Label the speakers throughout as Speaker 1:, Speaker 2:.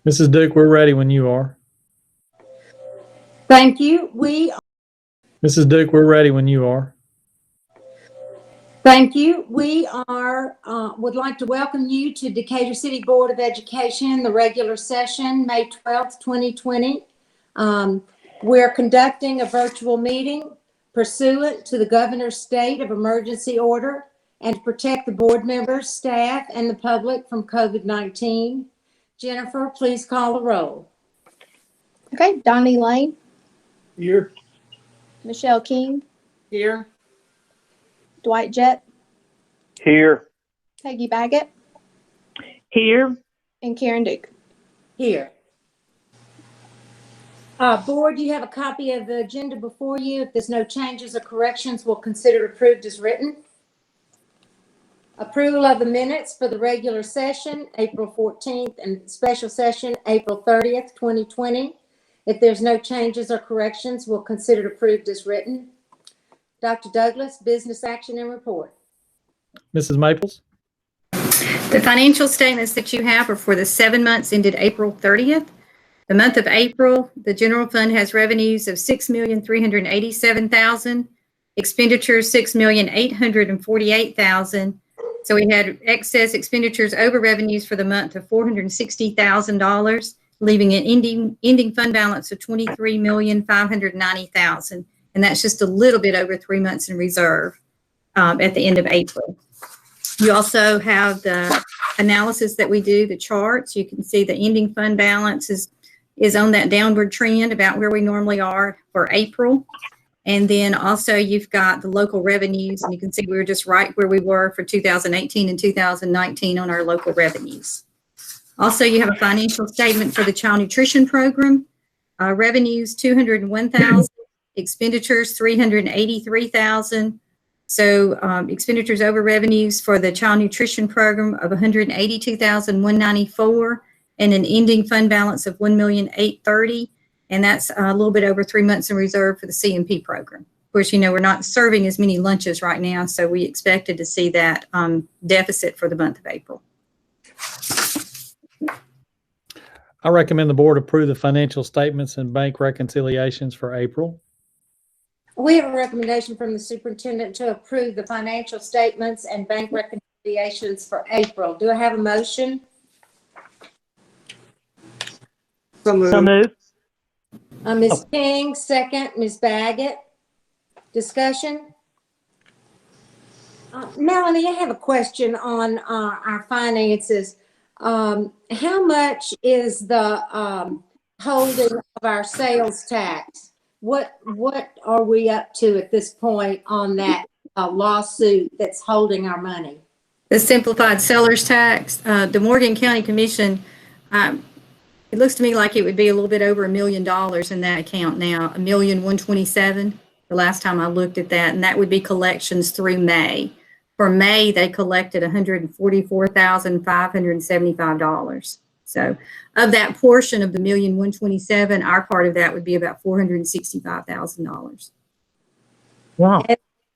Speaker 1: Mrs. Duke, we're ready when you are.
Speaker 2: Thank you.
Speaker 1: Mrs. Duke, we're ready when you are.
Speaker 2: Thank you. We would like to welcome you to Decatur City Board of Education, the regular session, May 12th, 2020. We're conducting a virtual meeting pursuant to the governor's state of emergency order and to protect the board members, staff, and the public from COVID-19. Jennifer, please call the roll.
Speaker 3: Okay, Donnie Lane,
Speaker 4: Here.
Speaker 3: Michelle King,
Speaker 4: Here.
Speaker 3: Dwight Jett,
Speaker 5: Here.
Speaker 3: Peggy Baggett,
Speaker 5: Here.
Speaker 3: and Karen Duke.
Speaker 2: Here. Board, you have a copy of the agenda before you. If there's no changes or corrections, we'll consider it approved as written. Approval of the minutes for the regular session, April 14th, and special session, April 30th, 2020. If there's no changes or corrections, we'll consider it approved as written. Dr. Douglas, business action and report.
Speaker 1: Mrs. Maples?
Speaker 6: The financial statements that you have are for the 7 months ended April 30th. The month of April, the general fund has revenues of $6,387,000, expenditures $6,848,000. So we had excess expenditures over revenues for the month of $460,000, leaving an ending fund balance of $23,590,000. And that's just a little bit over 3 months in reserve at the end of April. You also have the analysis that we do, the charts. You can see the ending fund balance is on that downward trend about where we normally are for April. And then also you've got the local revenues, and you can see we were just right where we were for 2018 and 2019 on our local revenues. Also, you have a financial statement for the child nutrition program. Revenues, $201,000, expenditures, $383,000. So expenditures over revenues for the child nutrition program of $182,194 and an ending fund balance of $1,830,000. And that's a little bit over 3 months in reserve for the CMP program. Of course, you know, we're not serving as many lunches right now, so we expected to see that deficit for the month of April.
Speaker 1: I recommend the board approve the financial statements and bank reconciliations for April.
Speaker 2: We have a recommendation from the superintendent to approve the financial statements and bank reconciliations for April. Do I have a motion?
Speaker 4: So moved.
Speaker 5: So moved.
Speaker 2: Ms. King, second. Ms. Baggett. Discussion? Melanie, I have a question on our finances. How much is the holding of our sales tax? What are we up to at this point on that lawsuit that's holding our money?
Speaker 6: The simplified seller's tax, the Morgan County Commission, it looks to me like it would be a little bit over $1 million in that account now, $1,127,000 the last time I looked at that, and that would be collections through May. For May, they collected $144,575. So of that portion of the $1,127,000, our part of that would be about $465,000.
Speaker 5: Wow.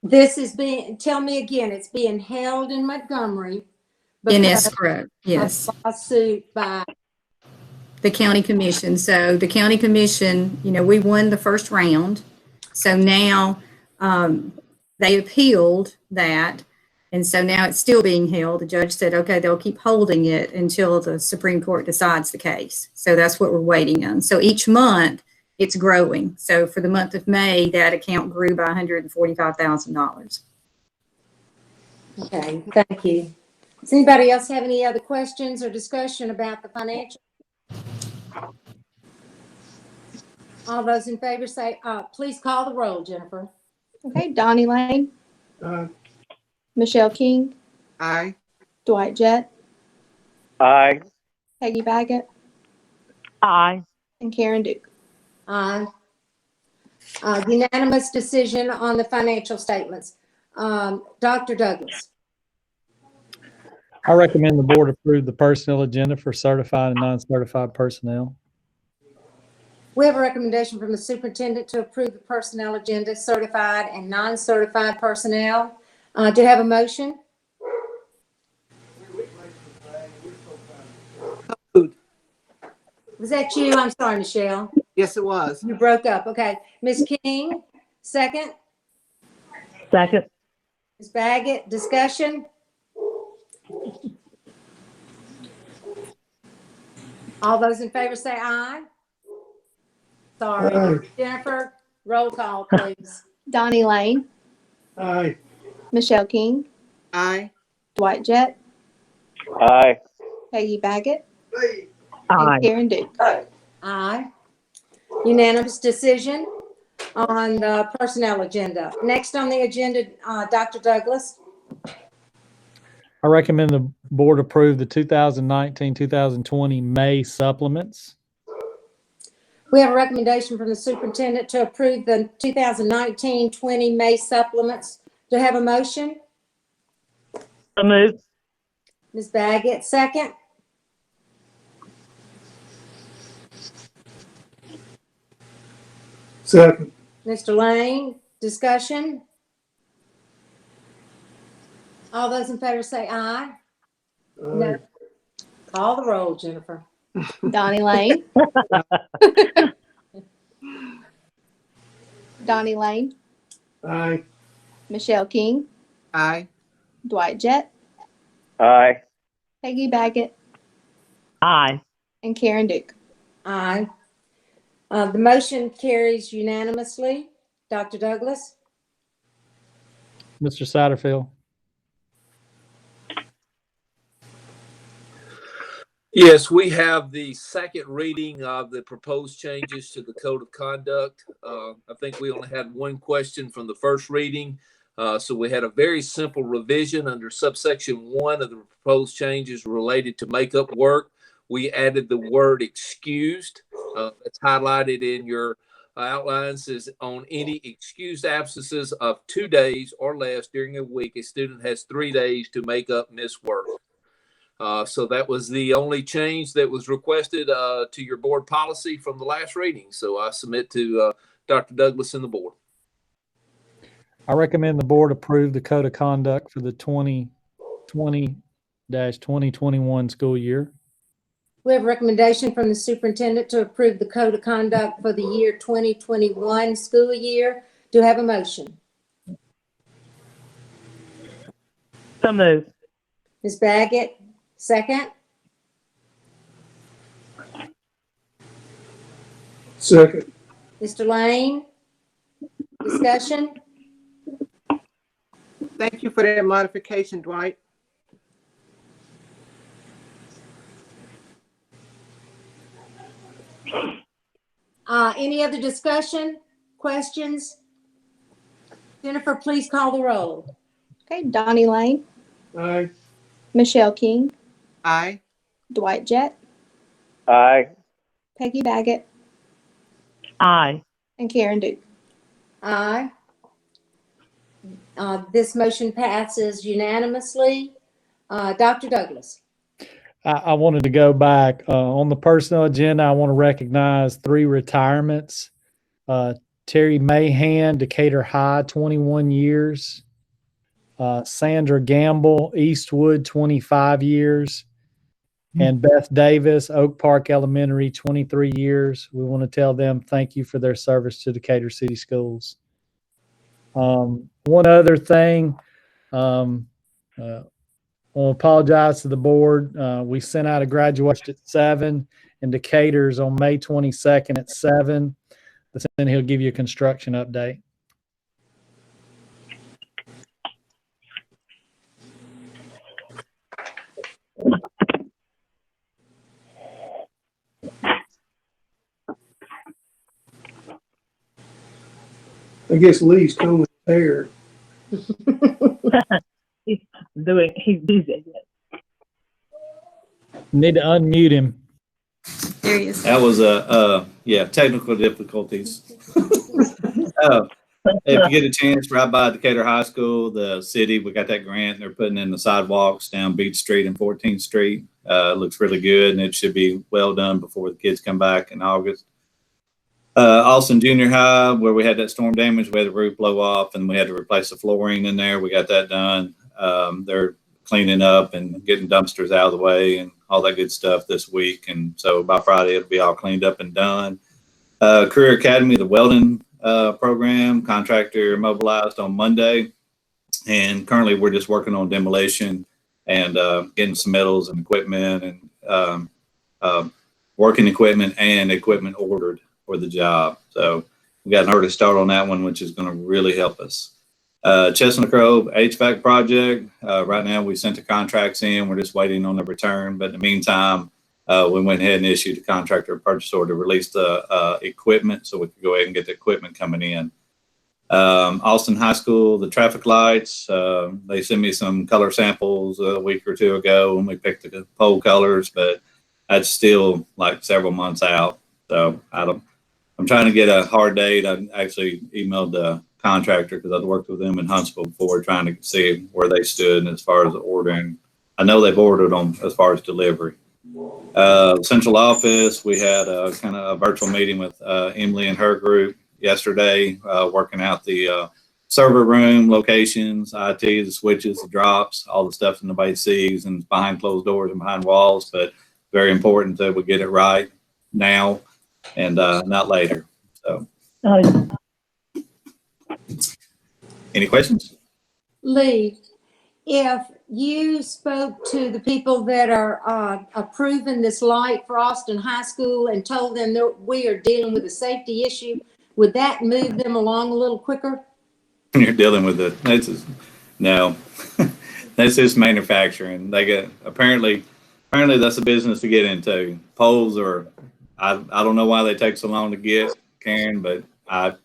Speaker 2: This is being, tell me again, it's being held in Montgomery.
Speaker 6: In
Speaker 2: because
Speaker 6: escrow, yes.
Speaker 2: of a lawsuit by
Speaker 6: The county commission. So the county commission, you know, we won the first round. So now they appealed that. And so now it's still being held. The judge said, okay, they'll keep holding it until the Supreme Court decides the case. So that's what we're waiting on. So each month it's growing. So for the month of May, that account grew by $145,000.
Speaker 2: Okay, thank you. Does anybody else have any other questions or discussion about the financial? All those in favor say, please call the roll, Jennifer.
Speaker 3: Okay, Donnie Lane, Michelle King,
Speaker 4: Aye.
Speaker 3: Dwight Jett,
Speaker 5: Aye.
Speaker 3: Peggy Baggett,
Speaker 5: Aye.
Speaker 3: and Karen Duke.
Speaker 2: Aye. Unanimous decision on the financial statements. Dr. Douglas.
Speaker 1: I recommend the board approve the personnel agenda for certified and non-certified personnel.
Speaker 2: We have a recommendation from the superintendent to approve the personnel agenda, certified and non-certified personnel. Do you have a motion? Was that you? I'm sorry, Michelle.
Speaker 4: Yes, it was.
Speaker 2: You broke up. Okay. Ms. King, second.
Speaker 5: Second.
Speaker 2: Ms. Baggett, discussion? All those in favor say aye. Sorry. Jennifer, roll call, please.
Speaker 3: Donnie Lane,
Speaker 4: Aye.
Speaker 3: Michelle King,
Speaker 4: Aye.
Speaker 3: Dwight Jett,
Speaker 5: Aye.
Speaker 3: Peggy Baggett,
Speaker 5: Aye.
Speaker 3: and Karen Duke.
Speaker 2: Aye. Unanimous decision on the personnel agenda. Next on the agenda, Dr. Douglas.
Speaker 1: I recommend the board approve the 2019-2020 May supplements.
Speaker 2: We have a recommendation from the superintendent to approve the 2019-20 May supplements. Do I have a motion?
Speaker 5: So moved.
Speaker 2: Ms. Baggett, second.
Speaker 4: Second.
Speaker 2: Mr. Lane, discussion? All those in favor say aye. No. Call the roll, Jennifer.
Speaker 3: Donnie Lane. Donnie Lane,
Speaker 4: Aye.
Speaker 3: Michelle King,
Speaker 4: Aye.
Speaker 3: Dwight Jett,
Speaker 5: Aye.
Speaker 3: Peggy Baggett,
Speaker 5: Aye.
Speaker 3: and Karen Duke.
Speaker 2: Aye. The motion carries unanimously. Dr. Douglas?
Speaker 1: Mr. Satterfield.
Speaker 7: Yes, we have the second reading of the proposed changes to the Code of Conduct. I think we only had one question from the first reading. So we had a very simple revision under subsection 1 of the proposed changes related to makeup work. We added the word excused. That's highlighted in your outlines is on any excused absences of 2 days or less during a week. A student has 3 days to make up missed work. So that was the only change that was requested to your board policy from the last reading. So I submit to Dr. Douglas and the board.
Speaker 1: I recommend the board approve the code of conduct for the 2020-2021 school year.
Speaker 2: We have a recommendation from the superintendent to approve the code of conduct for the year 2021 school year. Do I have a motion?
Speaker 5: So moved.
Speaker 2: Ms. Baggett, second.
Speaker 4: Second.
Speaker 2: Mr. Lane, discussion?
Speaker 4: Thank you for that modification, Dwight.
Speaker 2: Any other discussion, questions? Jennifer, please call the roll.
Speaker 3: Okay, Donnie Lane,
Speaker 4: Aye.
Speaker 3: Michelle King,
Speaker 4: Aye.
Speaker 3: Dwight Jett,
Speaker 5: Aye.
Speaker 3: Peggy Baggett,
Speaker 5: Aye.
Speaker 3: and Karen Duke.
Speaker 2: Aye. This motion passes unanimously. Dr. Douglas.
Speaker 1: I wanted to go back on the personnel agenda. I want to recognize 3 retirements. Terry Mahan, Decatur High, 21 years. Sandra Gamble, Eastwood, 25 years. And Beth Davis, Oak Park Elementary, 23 years. We want to tell them thank you for their service to Decatur City Schools. One other thing, I want to apologize to the board. We sent out a graduation at 7 and Decatur's on May 22nd at 7. Then he'll give you a construction update.
Speaker 8: I guess Lee's combing his hair.
Speaker 5: He's busy.
Speaker 1: Need to unmute him.
Speaker 6: There he is.
Speaker 9: That was technical difficulties. If you get a chance, right by Decatur High School, the city, we got that grant. They're putting in the sidewalks down Beach Street and 14th Street. It looks really good, and it should be well done before the kids come back in August. Austin Junior High, where we had that storm damage, we had the roof blow off, and we had to replace the flooring in there. We got that done. They're cleaning up and getting dumpsters out of the way and all that good stuff this week. And so by Friday, it'll be all cleaned up and done. Career Academy, the welding program, contractor mobilized on Monday. And currently we're just working on demolition and getting some metals and equipment and working equipment and equipment ordered for the job. So we got an early start on that one, which is going to really help us. Chestnut Grove HVAC project. Right now we sent the contracts in. We're just waiting on the return. But in the meantime, we went ahead and issued a contractor purchase order to release the equipment so we could go ahead and get the equipment coming in. Austin High School, the traffic lights, they sent me some color samples a week or two ago when we picked the pole colors, but that's still like several months out. So I'm trying to get a hard date. I actually emailed the contractor because I've worked with them in Huntsville before, trying to see where they stood as far as ordering. I know they've ordered them as far as delivery. Central office, we had a kind of a virtual meeting with Emily and her group yesterday, working out the server room locations, IT, the switches, the drops, all the stuff that nobody sees and behind closed doors and behind walls, but very important that we get it right now and not later. So, any questions?
Speaker 2: Lee, if you spoke to the people that are approving this light for Austin High School and told them that we are dealing with a safety issue, would that move them along a little quicker?
Speaker 9: You're dealing with no, that's just manufacturing. They get apparently that's a business to get into. Poles are, I don't know why they take so long to get, Karen, but I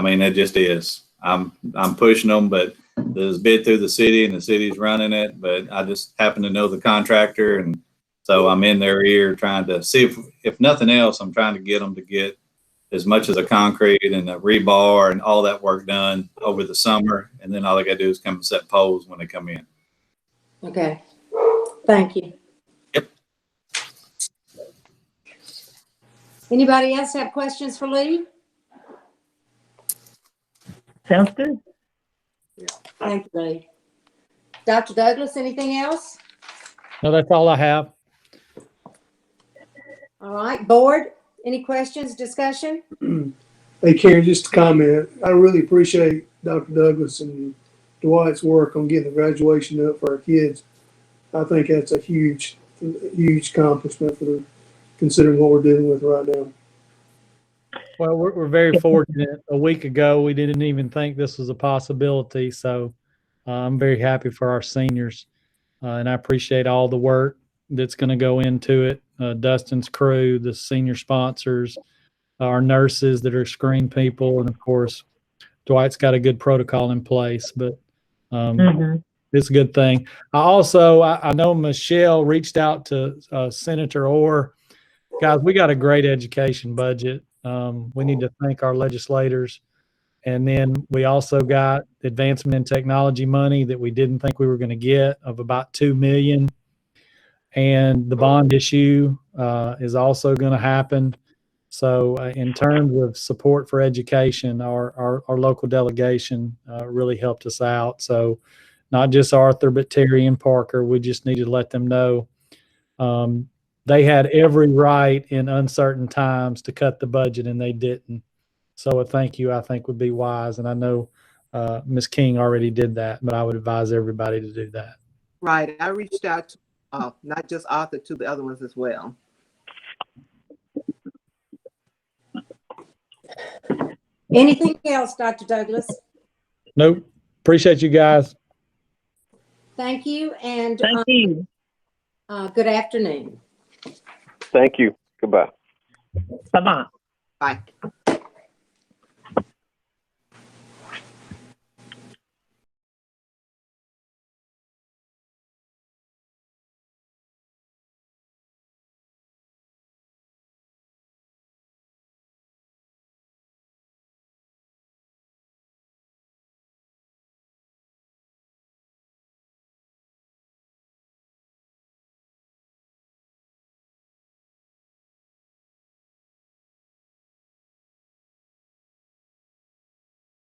Speaker 9: mean it just is. I'm pushing them, but there's a bid through the city and the city's running it, but I just happen to know the contractor, and so I'm in their ear trying to see if nothing else, I'm trying to get them to get as much as a concrete and a rebar and all that work done over the summer. And then all they gotta do is come and set poles when they come in.
Speaker 2: Okay, thank you.
Speaker 9: Yep.
Speaker 2: Anybody else have questions for Lee?
Speaker 5: Sounds good.
Speaker 2: Thank you, Lee. Dr. Douglas, anything else?
Speaker 1: No, that's all I have.
Speaker 2: All right, board, any questions, discussion?
Speaker 8: Hey, Karen, just a comment. I really appreciate Dr. Douglas and Dwight's work on getting the graduation up for our kids. I think that's a huge accomplishment considering what we're dealing with right now.
Speaker 1: Well, we're very fortunate. A week ago, we didn't even think this was a possibility. So I'm very happy for our seniors. And I appreciate all the work that's going to go into it. Dustin's crew, the senior sponsors, our nurses that are screen people. And of course, Dwight's got a good protocol in place, but it's a good thing. I know Michelle reached out to Senator Orr. Guys, we got a great education budget. We need to thank our legislators. And then we also got advancement in technology money that we didn't think we were going to get of about $2 million. And the bond issue is also going to happen. So in terms of support for education, our local delegation really helped us out. So not just Arthur, but Terry and Parker, we just needed to let them know. They had every right in uncertain times to cut the budget, and they didn't. So a thank you, I think, would be wise. And I know Ms. King already did that, but I would advise everybody to do that.
Speaker 4: Right. I reached out to not just Arthur, to the other ones as well.
Speaker 2: Anything else, Dr. Douglas?
Speaker 1: Nope. Appreciate you guys.
Speaker 2: Thank you, and
Speaker 5: Thank you.
Speaker 2: good afternoon.
Speaker 10: Thank you. Goodbye.
Speaker 5: Bye-bye.
Speaker 4: Bye.